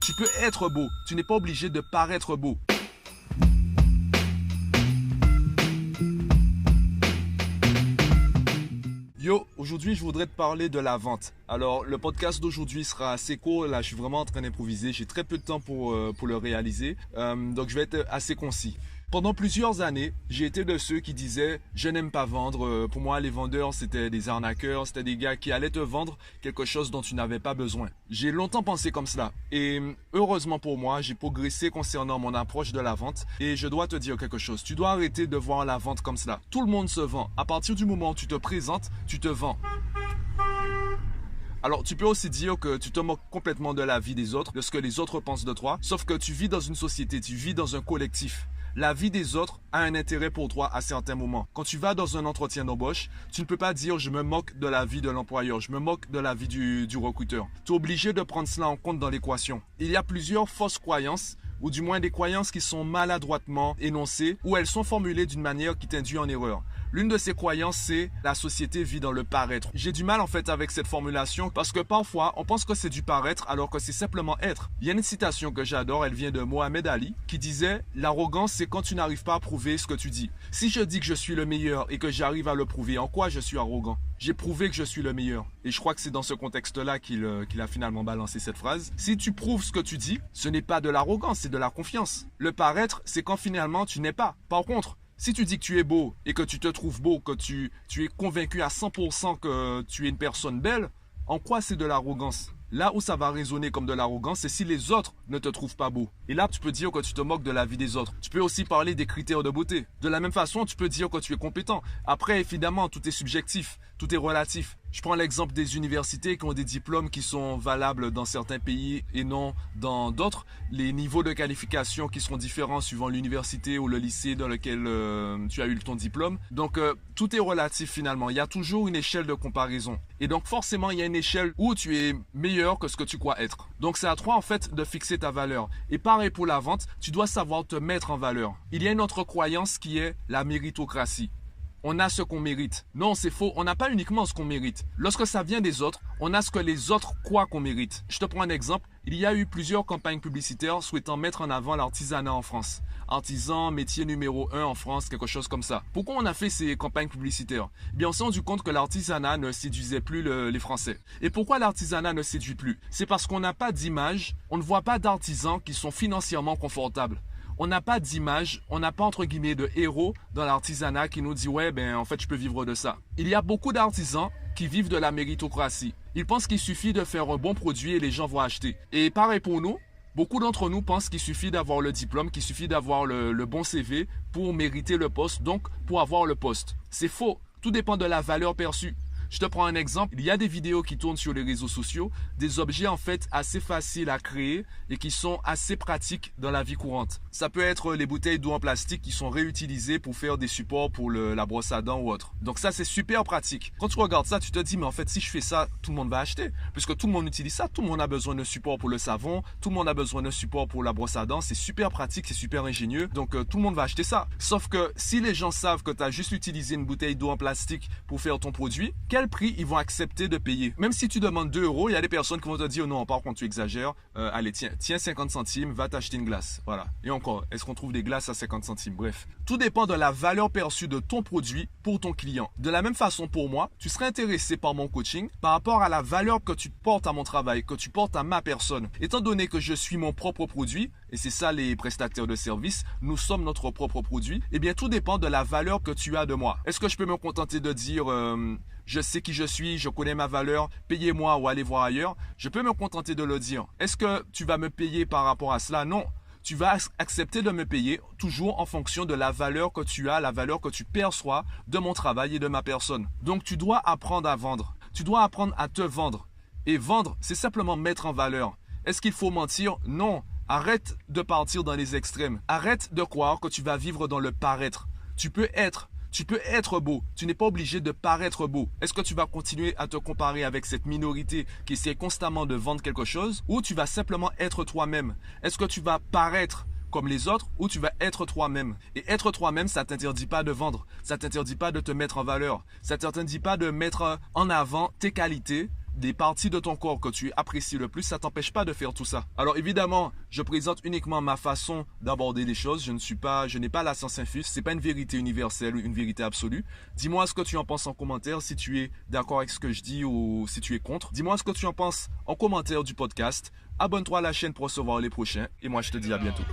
Tu peux être beau, tu n'es pas obligé de paraître beau. Yo, aujourd'hui je voudrais te parler de la vente. Alors le podcast d'aujourd'hui sera assez court, là je suis vraiment en train d'improviser, j'ai très peu de temps pour le réaliser, donc je vais être assez concis. Pendant plusieurs années, j'ai été de ceux qui disaient « je n'aime pas vendre ». Pour moi, les vendeurs, c'était des arnaqueurs, c'était des gars qui allaient te vendre quelque chose dont tu n'avais pas besoin. J'ai longtemps pensé comme cela et heureusement pour moi, j'ai progressé concernant mon approche de la vente et je dois te dire quelque chose. Tu dois arrêter de voir la vente comme cela. Tout le monde se vend. À partir du moment où tu te présentes, tu te vends. Alors, tu peux aussi dire que tu te moques complètement de la vie des autres, de ce que les autres pensent de toi, sauf que tu vis dans une société, tu vis dans un collectif. La vie des autres a un intérêt pour toi à certains moments. Quand tu vas dans un entretien d'embauche, tu ne peux pas dire « je me moque de la vie de l'employeur, je me moque de la vie du recruteur ». Tu es obligé de prendre cela en compte dans l'équation. Il y a plusieurs fausses croyances, ou du moins des croyances qui sont maladroitement énoncées, ou elles sont formulées d'une manière qui t'induit en erreur. L'une de ces croyances, c'est « la société vit dans le paraître ». J'ai du mal en fait avec cette formulation parce que parfois, on pense que c'est du paraître alors que c'est simplement être. Il y a une citation que j'adore, elle vient de Mohamed Ali, qui disait « l'arrogance, c'est quand tu n'arrives pas à prouver ce que tu dis ». Si je dis que je suis le meilleur et que j'arrive à le prouver, en quoi je suis arrogant ? J'ai prouvé que je suis le meilleur. Et je crois que c'est dans ce contexte-là qu'il a finalement balancé cette phrase. Si tu prouves ce que tu dis, ce n'est pas de l'arrogance, c'est de la confiance. Le paraître, c'est quand finalement tu n'es pas. Par contre, si tu dis que tu es beau et que tu te trouves beau, que tu es convaincu à 100% que tu es une personne belle, en quoi c'est de l'arrogance ? Là où ça va résonner comme de l'arrogance, c'est si les autres ne te trouvent pas beau. Et là, tu peux dire que tu te moques de la vie des autres. Tu peux aussi parler des critères de beauté. De la même façon, tu peux dire que tu es compétent. Après, évidemment, tout est subjectif, tout est relatif. Je prends l'exemple des universités qui ont des diplômes qui sont valables dans certains pays et non dans d'autres. Les niveaux de qualification qui seront différents suivant l'université ou le lycée dans lequel tu as eu ton diplôme. Donc, tout est relatif finalement. Il y a toujours une échelle de comparaison. Et donc, forcément, il y a une échelle où tu es meilleur que ce que tu crois être. Donc, c'est à toi en fait de fixer ta valeur. Et pareil pour la vente, tu dois savoir te mettre en valeur. Il y a une autre croyance qui est la méritocratie. On a ce qu'on mérite. Non, c'est faux. On n'a pas uniquement ce qu'on mérite. Lorsque ça vient des autres, on a ce que les autres croient qu'on mérite. Je te prends un exemple. Il y a eu plusieurs campagnes publicitaires souhaitant mettre en avant l'artisanat en France. Artisan, métier numéro 1 en France, quelque chose comme ça. Pourquoi on a fait ces campagnes publicitaires ? Eh bien, on s'est rendu compte que l'artisanat ne séduisait plus les Français. Et pourquoi l'artisanat ne séduit plus ? C'est parce qu'on n'a pas d'image, on ne voit pas d'artisans qui sont financièrement confortables. On n'a pas d'image, on n'a pas entre guillemets de héros dans l'artisanat qui nous dit « ouais, ben en fait, je peux vivre de ça ». Il y a beaucoup d'artisans qui vivent de la méritocratie. Ils pensent qu'il suffit de faire un bon produit et les gens vont acheter. Et pareil pour nous, beaucoup d'entre nous pensent qu'il suffit d'avoir le diplôme, qu'il suffit d'avoir le bon CV pour mériter le poste, donc pour avoir le poste. C'est faux, tout dépend de la valeur perçue. Je te prends un exemple, il y a des vidéos qui tournent sur les réseaux sociaux, des objets en fait assez faciles à créer et qui sont assez pratiques dans la vie courante. Ça peut être les bouteilles d'eau en plastique qui sont réutilisées pour faire des supports pour la brosse à dents ou autre. Donc ça c'est super pratique. Quand tu regardes ça, tu te dis mais en fait si je fais ça, tout le monde va acheter. Puisque tout le monde utilise ça, tout le monde a besoin de support pour le savon, tout le monde a besoin de support pour la brosse à dents, c'est super pratique, c'est super ingénieux, donc tout le monde va acheter ça. Sauf que si les gens savent que tu as juste utilisé une bouteille d'eau en plastique pour faire ton produit, quel prix ils vont accepter de payer. Même si tu demandes 2 €, il y a des personnes qui vont te dire non, par contre tu exagères, allez tiens 50 centimes, va t'acheter une glace. Voilà. Et encore, est-ce qu'on trouve des glaces à 50 centimes? Bref. Tout dépend de la valeur perçue de ton produit pour ton client. De la même façon pour moi, tu serais intéressé par mon coaching par rapport à la valeur que tu portes à mon travail, que tu portes à ma personne. Étant donné que je suis mon propre produit, et c'est ça les prestataires de services, nous sommes notre propre produit, eh bien tout dépend de la valeur que tu as de moi. Est-ce que je peux me contenter de dire je sais qui je suis, je connais ma valeur, payez-moi ou allez voir ailleurs? Je peux me contenter de le dire. Est-ce que tu vas me payer par rapport à cela? Non. Tu vas accepter de me payer toujours en fonction de la valeur que tu as, la valeur que tu perçois de mon travail et de ma personne. Donc tu dois apprendre à vendre. Tu dois apprendre à te vendre. Et vendre, c'est simplement mettre en valeur. Est-ce qu'il faut mentir? Non. Arrête de partir dans les extrêmes. Arrête de croire que tu vas vivre dans le paraître. Tu peux être beau. Tu n'es pas obligé de paraître beau. Est-ce que tu vas continuer à te comparer avec cette minorité qui essaie constamment de vendre quelque chose ou tu vas simplement être toi-même? Est-ce que tu vas paraître comme les autres ou tu vas être toi-même? Et être toi-même, ça ne t'interdit pas de vendre. Ça ne t'interdit pas de te mettre en valeur. Ça ne t'interdit pas de mettre en avant tes qualités des parties de ton corps que tu apprécies le plus, ça t'empêche pas de faire tout ça. Alors évidemment, je présente uniquement ma façon d'aborder les choses. Je n'ai pas la science infuse. C'est pas une vérité universelle ou une vérité absolue. Dis-moi ce que tu en penses en commentaire, si tu es d'accord avec ce que je dis ou si tu es contre. Dis-moi ce que tu en penses en commentaire du podcast. Abonne-toi à la chaîne pour recevoir les prochains. Et moi, je te dis à bientôt.